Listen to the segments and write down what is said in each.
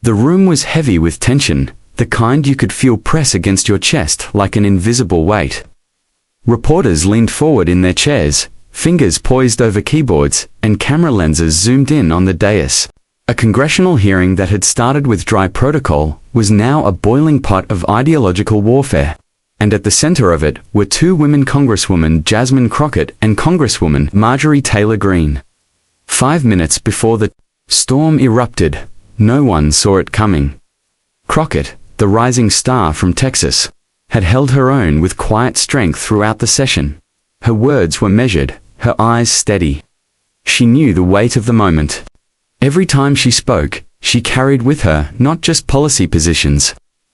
The room was heavy with tension, the kind you could feel press against your chest like an invisible weight. Reporters leaned forward in their chairs, fingers poised over keyboards, and camera lenses zoomed in on the dais. A congressional hearing that had started with dry protocol was now a boiling pot of ideological warfare. And at the center of it were two women, Congresswoman Jasmine Crockett and Congresswoman Marjorie Taylor Greene. 5 minutes before the storm erupted, no one saw it coming. Crockett, the rising star from Texas, had held her own with quiet strength throughout the session. Her words were measured, her eyes steady. She knew the weight of the moment. Every time she spoke, she carried with her not just policy positions,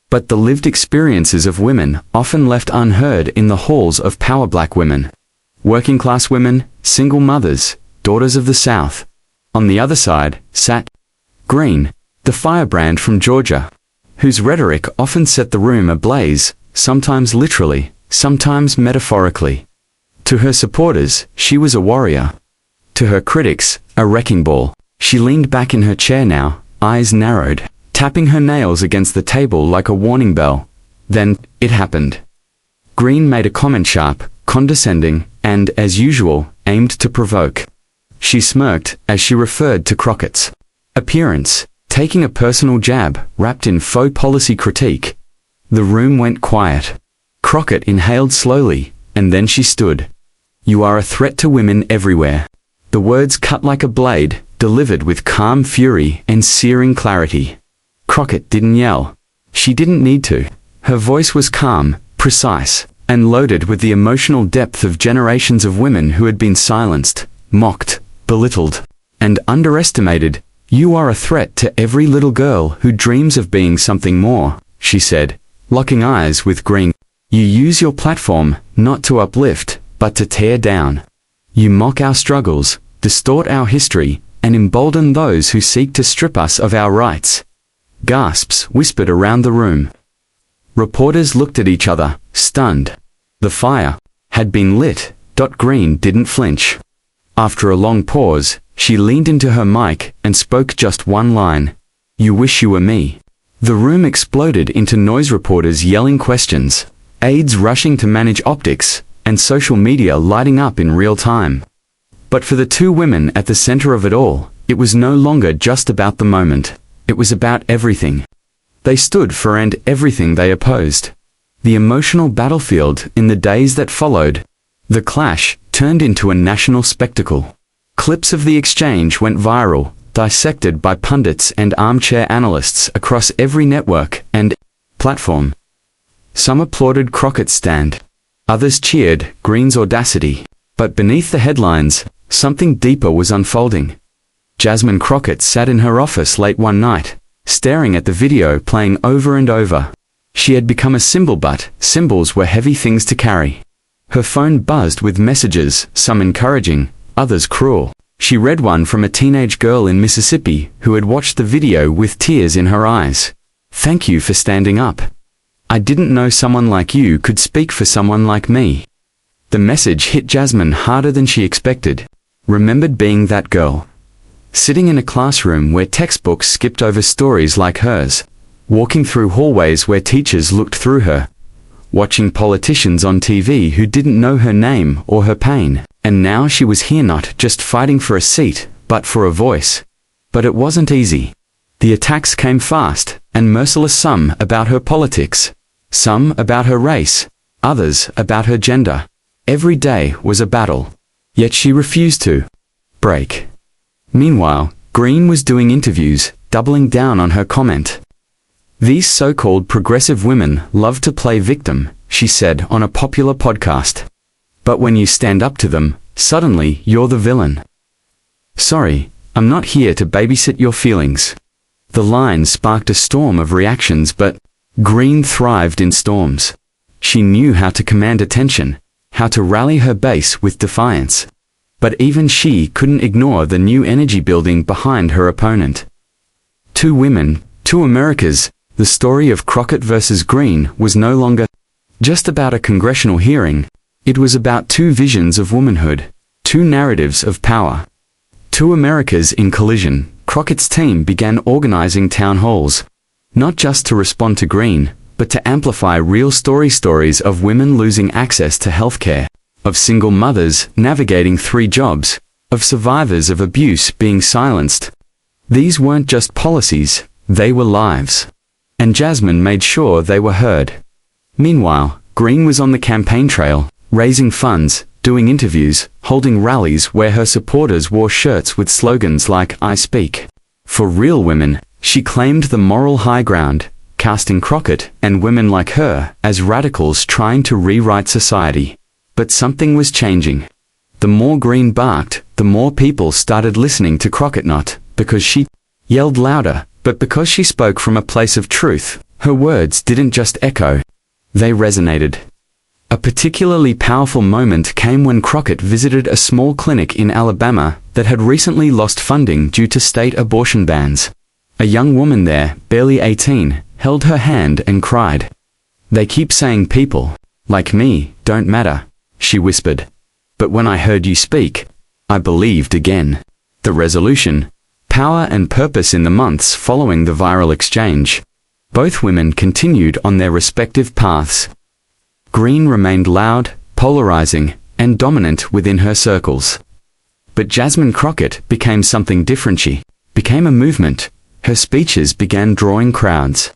but the lived experiences of women often left unheard in the halls of power. Black women, working class women, single mothers, daughters of the South. On the other side sat Greene, the firebrand from Georgia, whose rhetoric often set the room ablaze, sometimes literally, sometimes metaphorically. To her supporters, she was a warrior. To her critics, a wrecking ball. She leaned back in her chair now, eyes narrowed, tapping her nails against the table like a warning bell. Then, it happened. Greene made a comment sharp, condescending, and, as usual, aimed to provoke. She smirked as she referred to Crockett's appearance, taking a personal jab wrapped in faux policy critique. The room went quiet. Crockett inhaled slowly, and then she stood. "You are a threat to women everywhere." The words cut like a blade, delivered with calm fury and searing clarity. Crockett didn't yell. She didn't need to. Her voice was calm, precise, and loaded with the emotional depth of generations of women who had been silenced, mocked, belittled, and underestimated. "You are a threat to every little girl who dreams of being something more," she said, locking eyes with Greene. "You use your platform not to uplift, but to tear down. You mock our struggles, distort our history, and embolden those who seek to strip us of our rights." Gasps whispered around the room. Reporters looked at each other, stunned. The fire had been lit. Greene didn't flinch. After a long pause, she leaned into her mic and spoke just one line. "You wish you were me." The room exploded into noise, reporters yelling questions, aides rushing to manage optics, and social media lighting up in real time. But for the two women at the center of it all, it was no longer just about the moment. It was about everything they stood for and everything they opposed. The emotional battlefield in the days that followed. The clash turned into a national spectacle. Clips of the exchange went viral, dissected by pundits and armchair analysts across every network and platform. Some applauded Crockett's stand. Others cheered Greene's audacity. But beneath the headlines, something deeper was unfolding. Jasmine Crockett sat in her office late one night, staring at the video playing over and over. She had become a symbol, but symbols were heavy things to carry. Her phone buzzed with messages, some encouraging, others cruel. She read one from a teenage girl in Mississippi who had watched the video with tears in her eyes. "Thank you for standing up. I didn't know someone like you could speak for someone like me." The message hit Jasmine harder than she expected. Remembered being that girl. Sitting in a classroom where textbooks skipped over stories like hers. Walking through hallways where teachers looked through her. Watching politicians on TV who didn't know her name or her pain. And now she was here not just fighting for a seat, but for a voice. But it wasn't easy. The attacks came fast and merciless, some about her politics, some about her race, others about her gender. Every day was a battle. Yet she refused to break. Meanwhile, Greene was doing interviews, doubling down on her comment. "These so-called progressive women love to play victim," she said on a popular podcast. "But when you stand up to them, suddenly you're the villain." "Sorry, I'm not here to babysit your feelings." The line sparked a storm of reactions, but Greene thrived in storms. She knew how to command attention, how to rally her base with defiance. But even she couldn't ignore the new energy building behind her opponent. Two women, two Americas. The story of Crockett versus Greene was no longer just about a congressional hearing. It was about two visions of womanhood, two narratives of power. Two Americas in collision, Crockett's team began organizing town halls, not just to respond to Greene, but to amplify real stories of women losing access to healthcare, of single mothers navigating 3 jobs, of survivors of abuse being silenced. These weren't just policies, they were lives. And Jasmine made sure they were heard. Meanwhile, Greene was on the campaign trail, raising funds, doing interviews, holding rallies where her supporters wore shirts with slogans like "I Speak." For real women, she claimed the moral high ground, casting Crockett and women like her as radicals trying to rewrite society. But something was changing. The more Greene barked, the more people started listening to Crockett, not because she yelled louder, but because she spoke from a place of truth. Her words didn't just echo, they resonated. A particularly powerful moment came when Crockett visited a small clinic in Alabama that had recently lost funding due to state abortion bans. A young woman there, barely 18, held her hand and cried. "They keep saying people like me don't matter," she whispered. "But when I heard you speak, I believed again." The resolution: power and purpose. In the months following the viral exchange, both women continued on their respective paths. Greene remained loud, polarizing, and dominant within her circles. But Jasmine Crockett became something different. She became a movement. Her speeches began drawing crowds.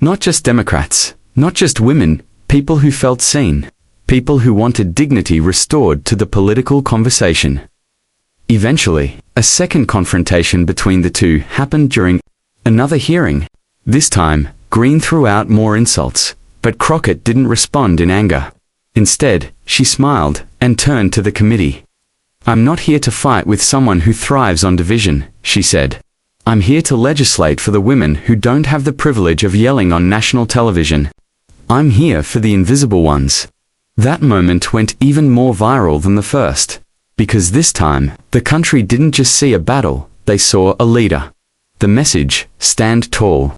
Not just Democrats, not just women, people who felt seen, people who wanted dignity restored to the political conversation. Eventually, a second confrontation between the two happened during another hearing. This time, Greene threw out more insults, but Crockett didn't respond in anger. Instead, she smiled and turned to the committee. "I'm not here to fight with someone who thrives on division," she said. "I'm here to legislate for the women who don't have the privilege of yelling on national television. I'm here for the invisible ones." That moment went even more viral than the first, because this time, the country didn't just see a battle, they saw a leader. The message: stand tall.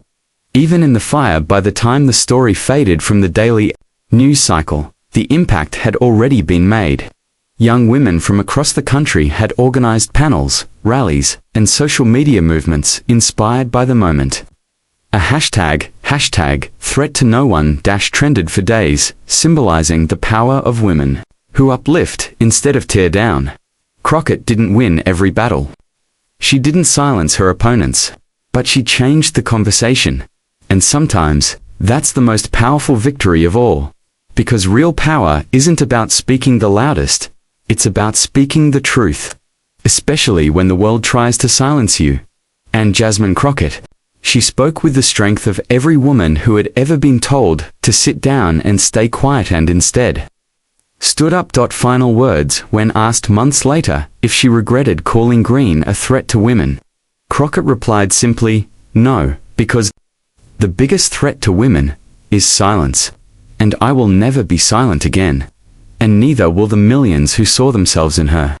Even in the fire, by the time the story faded from the daily news cycle, the impact had already been made. Young women from across the country had organized panels, rallies, and social media movements inspired by the moment. A hashtag threat to no one trended for days, symbolizing the power of women who uplift instead of tear down. Crockett didn't win every battle. She didn't silence her opponents, but she changed the conversation. And sometimes, that's the most powerful victory of all. Because real power isn't about speaking the loudest, it's about speaking the truth. Especially when the world tries to silence you. And Jasmine Crockett, she spoke with the strength of every woman who had ever been told to sit down and stay quiet, and instead stood up. Final words: when asked months later if she regretted calling Greene a threat to women, Crockett replied simply, "No, because the biggest threat to women is silence. And I will never be silent again. And neither will the millions who saw themselves in her."